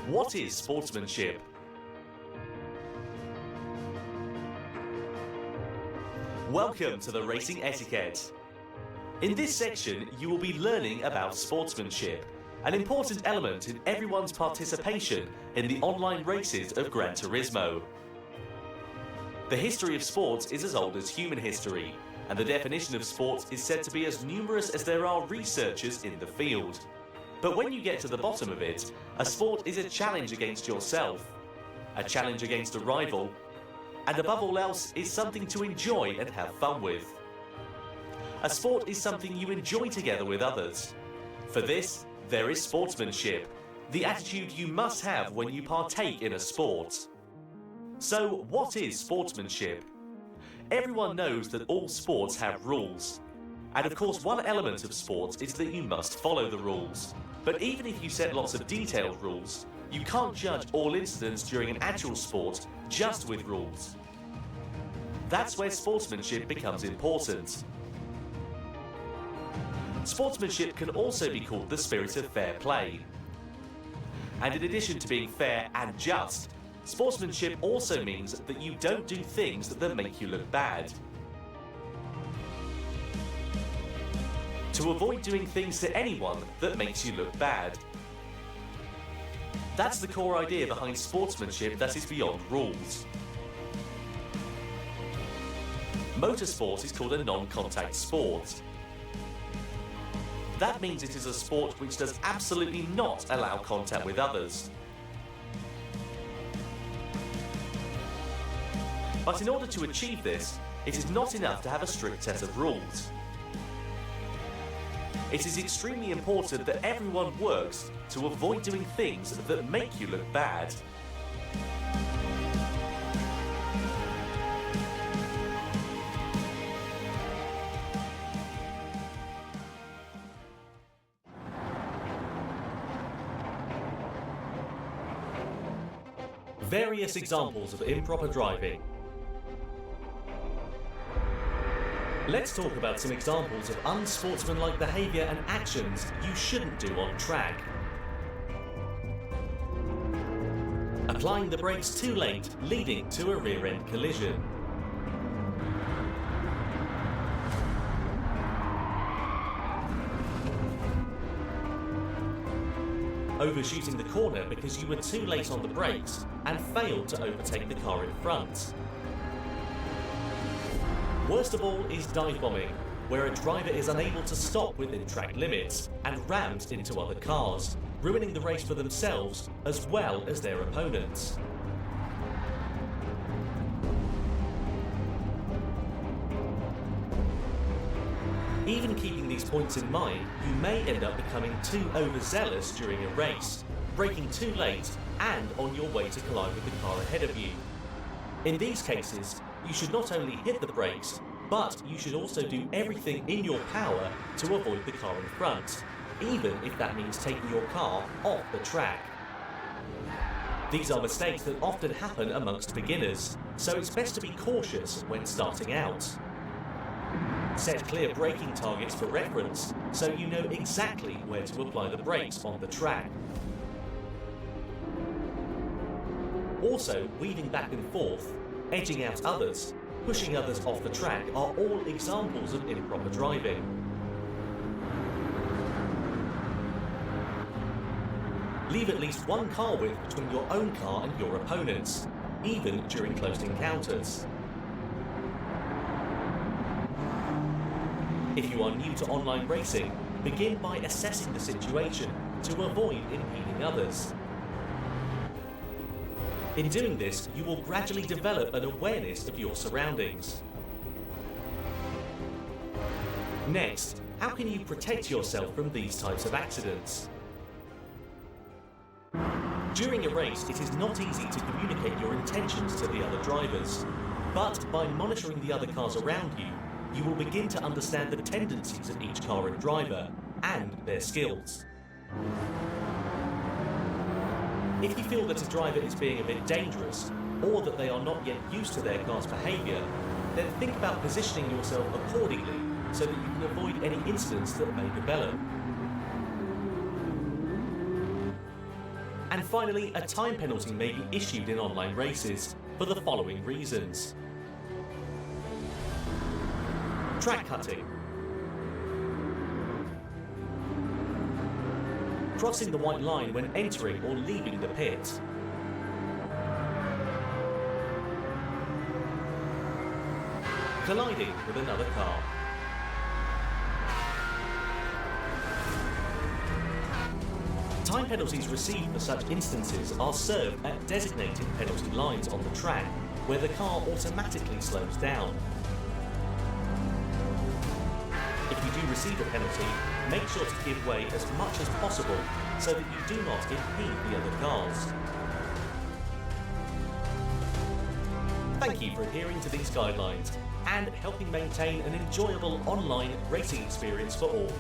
What is sportsmanship? Welcome to the Racing Etiquette. In this section, you will be learning about sportsmanship, an important element in everyone's participation in the online races of Gran Turismo. The history of sports is as old as human history, and the definition of sports is said to be as numerous as there are researchers in the field. But when you get to the bottom of it, a sport is a challenge against yourself, a challenge against a rival, and above all else is something to enjoy and have fun with. A sport is something you enjoy together with others. For this, there is sportsmanship, the attitude you must have when you partake in a sport. So, what is sportsmanship? Everyone knows that all sports have rules. And of course, one element of sports is that you must follow the rules. But even if you set lots of detailed rules, you can't judge all incidents during an actual sport just with rules. That's where sportsmanship becomes important. Sportsmanship can also be called the spirit of fair play. And in addition to being fair and just, sportsmanship also means that you don't do things that make you look bad. To avoid doing things to anyone that makes you look bad. That's the core idea behind sportsmanship that is beyond rules. Motorsport is called a non-contact sport. That means it is a sport which does absolutely not allow contact with others. But in order to achieve this, it is not enough to have a strict set of rules. It is extremely important that everyone works to avoid doing things that make you look bad. Various examples of improper driving. Let's talk about some examples of unsportsmanlike behaviour and actions you shouldn't do on track. Applying the brakes too late, leading to a rear-end collision. Overshooting the corner because you were too late on the brakes and failed to overtake the car in front. Worst of all is dive bombing, where a driver is unable to stop within track limits and rams into other cars, ruining the race for themselves as well as their opponents. Even keeping these points in mind, you may end up becoming too overzealous during a race, braking too late and on your way to collide with the car ahead of you. In these cases, you should not only hit the brakes, but you should also do everything in your power to avoid the car in front, even if that means taking your car off the track. These are mistakes that often happen amongst beginners, so it's best to be cautious when starting out. Set clear braking targets for reference, so you know exactly where to apply the brakes on the track. Also, weaving back and forth, edging out others, pushing others off the track are all examples of improper driving. Leave at least one car width between your own car and your opponent's, even during close encounters. If you are new to online racing, begin by assessing the situation to avoid impeding others. In doing this, you will gradually develop an awareness of your surroundings. Next, how can you protect yourself from these types of accidents? During a race, it is not easy to communicate your intentions to the other drivers, but by monitoring the other cars around you, you will begin to understand the tendencies of each car and driver and their skills. If you feel that a driver is being a bit dangerous, or that they are not yet used to their car's behaviour, then think about positioning yourself accordingly so that you can avoid any incidents that may develop. And finally, a time penalty may be issued in online races for the following reasons. Track cutting. Crossing the white line when entering or leaving the pit. Colliding with another car. Time penalties received for such instances are served at designated penalty lines on the track, where the car automatically slows down. If you do receive a penalty, make sure to give way as much as possible so that you do not impede the other cars. Thank you for adhering to these guidelines and helping maintain an enjoyable online racing experience for all.